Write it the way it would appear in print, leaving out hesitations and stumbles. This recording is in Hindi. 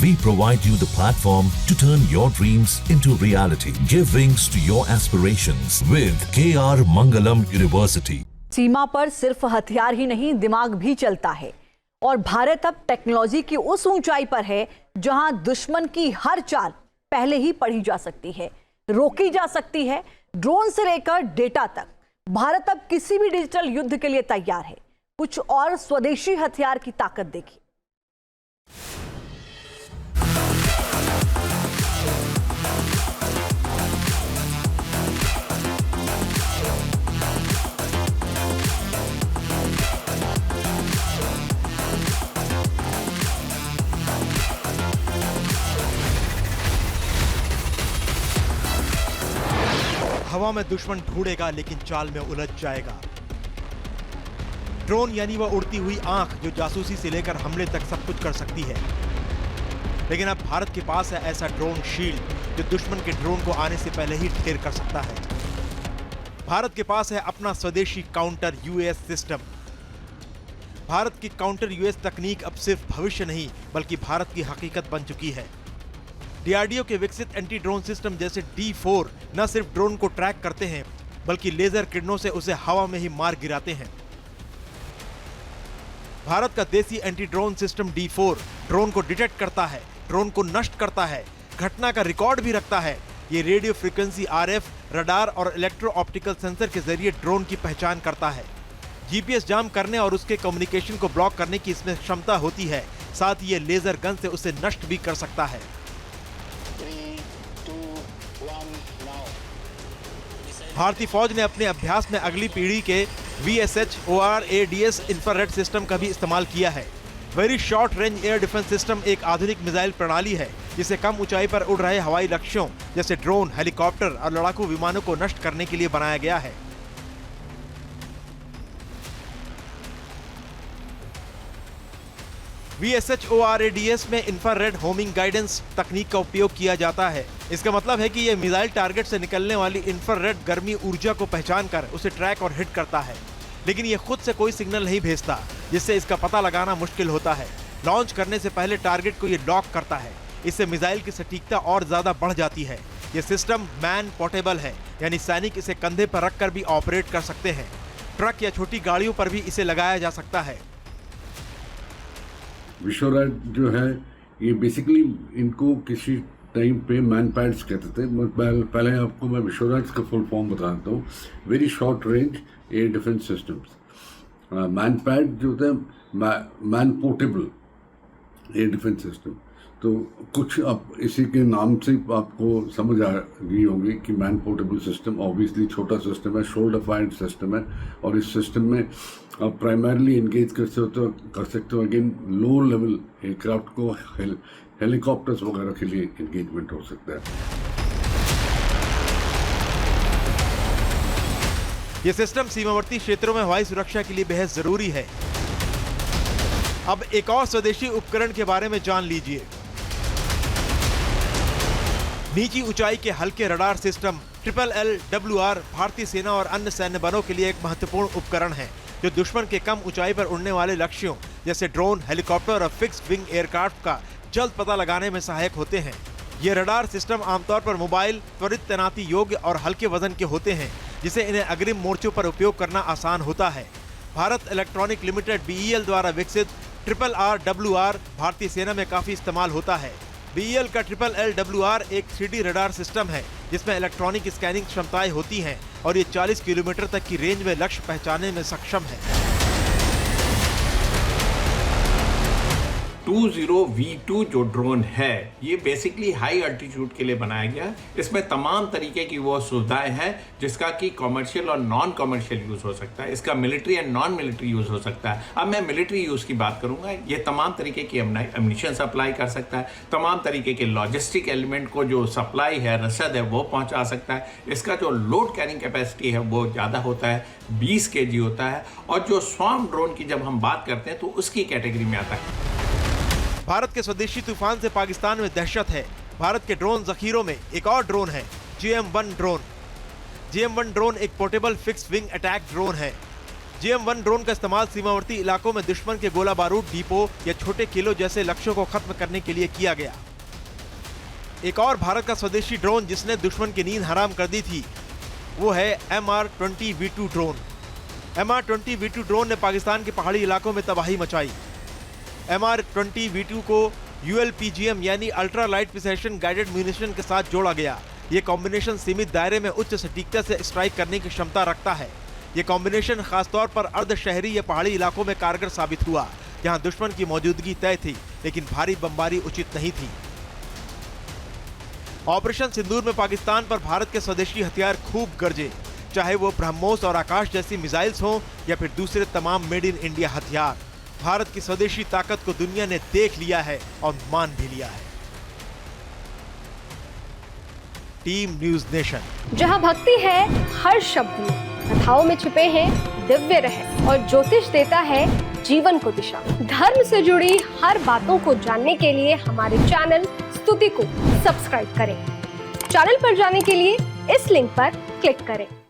We provide you the platform to turn your dreams into reality. Give wings to your aspirations with KR Mangalam University. सीमा पर सिर्फ हथियार ही नहीं, दिमाग भी चलता है और भारत अब टेक्नोलॉजी की उस ऊंचाई पर है जहां दुश्मन की हर चाल पहले ही पढ़ी जा सकती है, रोकी जा सकती है। ड्रोन से लेकर डेटा तक भारत अब किसी भी डिजिटल युद्ध के लिए तैयार है। कुछ और स्वदेशी हथियार की ताकत देखिए। हवा में दुश्मन ढूंढेगा लेकिन चाल में उलझ जाएगा। ड्रोन यानी वह उड़ती हुई आंख जो जासूसी से लेकर हमले तक सब कुछ कर सकती है। लेकिन अब भारत के पास है ऐसा ड्रोन शील्ड जो दुश्मन के ड्रोन को आने से पहले ही ढेर कर सकता है। भारत के पास है अपना स्वदेशी काउंटर यूएस सिस्टम। भारत की काउंटर यूएस तकनीक अब सिर्फ भविष्य नहीं बल्कि भारत की हकीकत बन चुकी है। डीआरडीओ के विकसित एंटी ड्रोन सिस्टम जैसे D4 न सिर्फ ड्रोन को ट्रैक करते हैं बल्कि लेजर किरणों से उसे हवा में ही मार गिराते हैं। भारत का देसी anti drone system D4 drone को डिटेक्ट करता है, ड्रोन को नष्ट करता है, घटना का रिकॉर्ड भी रखता है। ये रेडियो फ्रीक्वेंसी RF, रडार और इलेक्ट्रो ऑप्टिकल सेंसर के जरिए ड्रोन की पहचान करता है। GPS जाम करने और उसके कम्युनिकेशन को ब्लॉक करने की इसमें क्षमता होती है। साथ ही ये लेजर गन से उसे नष्ट भी कर सकता है। भारतीय फौज ने अपने अभ्यास में अगली पीढ़ी के VSH ORADS इंफ्रारेड सिस्टम का भी इस्तेमाल किया है। Very short range air defence system एक आधुनिक मिसाइल प्रणाली है जिसे कम ऊंचाई पर उड़ रहे हवाई लक्ष्यों जैसे ड्रोन, हेलीकॉप्टर और लड़ाकू विमानों को नष्ट करने के लिए बनाया गया है। VSH ORADS में इंफ्रारेड होमिंग गाइडेंस तकनीक का उपयोग किया जाता है। इसका मतलब है कि यह मिसाइल टारगेट से निकलने वाली इंफ्रारेड गर्मी ऊर्जा को पहचान कर उसे ट्रैक और हिट करता है, लेकिन यह खुद से कोई सिग्नल नहीं भेजता, जिससे इसका पता लगाना मुश्किल होता है। लॉन्च करने से पहले टारगेट को यह लॉक करता है। इससे मिसाइल की सटीकता और ज्यादा बढ़ जाती है। यह सिस्टम मैन पोर्टेबल है, यानी सैनिक इसे कंधे पर रखकर भी ऑपरेट कर सकते हैं। ट्रक या छोटी गाड़ियों पर भी इसे लगाया जा सकता है। विश्वराज जो है ये बेसिकली इनको किसी टाइम पे मैन पैड्स कहते थे। पहले आपको मैं विश्वराज का फुल फॉर्म बताता हूँ। Very short range air defence systems. Man pad जो होता है man portable air defence system. तो कुछ अब इसी के नाम से आपको समझ आ गई होगी कि मैन पोर्टेबल सिस्टम ऑब्वियसली छोटा सिस्टम है, शोल्डर फायर्ड सिस्टम है और इस सिस्टम में आप प्राइमरली इंगेज कर सकते हो अगेन लो लेवल एयरक्राफ्ट को, हेलीकॉप्टर्स वगैरह के लिए इंगेजमेंट हो सकता है। ये सिस्टम सीमावर्ती क्षेत्रों में हवाई सुरक्षा के लिए बेहद जरूरी है। अब एक और स्वदेशी उपकरण के बारे में जान लीजिए। नीची ऊंचाई के हल्के रडार सिस्टम LLWR भारतीय सेना और अन्य सैन्य बलों के लिए एक महत्वपूर्ण उपकरण है जो दुश्मन के कम ऊंचाई पर उड़ने वाले लक्ष्यों जैसे ड्रोन, हेलीकॉप्टर और फिक्स्ड विंग एयरक्राफ्ट का जल्द पता लगाने में सहायक होते हैं। ये रडार सिस्टम आमतौर पर मोबाइल, त्वरित तैनाती योग्य और हल्के वजन के होते हैं, जिसे इन्हें अग्रिम मोर्चों पर उपयोग करना आसान होता है। भारत इलेक्ट्रॉनिक लिमिटेड BEL द्वारा विकसित RRWR भारतीय सेना में काफी इस्तेमाल होता है। BEL का LLWR एक 3D रडार सिस्टम है जिसमें इलेक्ट्रॉनिक स्कैनिंग क्षमताएं होती हैं और ये 40 किलोमीटर तक की रेंज में लक्ष्य पहचानने में सक्षम है। 20V2 जो ड्रोन है ये बेसिकली हाई अल्टीट्यूड के लिए बनाया गया है। इसमें तमाम तरीके की वो सुविधाएं हैं जिसका कि कमर्शियल और नॉन कमर्शियल यूज हो सकता है। इसका military and non military use हो सकता है। अब मैं मिलिट्री यूज की बात करूंगा। ये तमाम तरीके की एम्युनिशन सप्लाई कर सकता है, तमाम तरीके के लॉजिस्टिक एलिमेंट को जो सप्लाई है, रसद है, वो पहुंचा सकता है। इसका जो लोड कैरिंग कैपेसिटी है वो ज़्यादा होता है, 20 kg होता है। और जो स्वार्म ड्रोन की जब हम बात करते हैं तो उसकी कैटेगरी में आता है। भारत के स्वदेशी तूफान से पाकिस्तान में दहशत है। भारत के ड्रोन जखीरों में एक और ड्रोन है, GM-1 ड्रोन। GM-1 ड्रोन एक portable fixed wing attack drone है। GM-1 ड्रोन का इस्तेमाल सीमावर्ती इलाकों में दुश्मन के गोला बारूद डिपो या छोटे किलो जैसे लक्ष्यों को खत्म करने के लिए किया गया। एक और भारत का स्वदेशी ड्रोन जिसने दुश्मन की नींद हराम कर दी थी वो है MR-20V2 ड्रोन। MR-20V2 ड्रोन ने पाकिस्तान के पहाड़ी इलाकों में तबाही मचाई। MR-20V2 को ULPGM यानी ultra light precision guided munition के साथ जोड़ा गया। ये कॉम्बिनेशन सीमित दायरे में उच्च सटीकता से स्ट्राइक करने की क्षमता रखता है। ये कॉम्बिनेशन खासतौर पर अर्ध शहरी या पहाड़ी इलाकों में कारगर साबित हुआ, जहां दुश्मन की मौजूदगी तय थी लेकिन भारी बमबारी उचित नहीं थी। ऑपरेशन सिंदूर में पाकिस्तान पर भारत के स्वदेशी हथियार खूब गरजे, चाहे वो ब्रह्मोस और आकाश जैसी मिसाइल्स हों या फिर दूसरे तमाम मेड इन इंडिया हथियार। भारत की स्वदेशी ताकत को दुनिया ने देख लिया है और मान भी लिया है। Team news nation. जहां भक्ति है हर शब्द में, कथाओं में छुपे हैं दिव्य रहस्य और ज्योतिष देता है जीवन को दिशा। धर्म से जुड़ी हर बातों को जानने के लिए हमारे चैनल स्तुति को सब्सक्राइब करें। चैनल पर जाने के लिए इस लिंक पर क्लिक करें।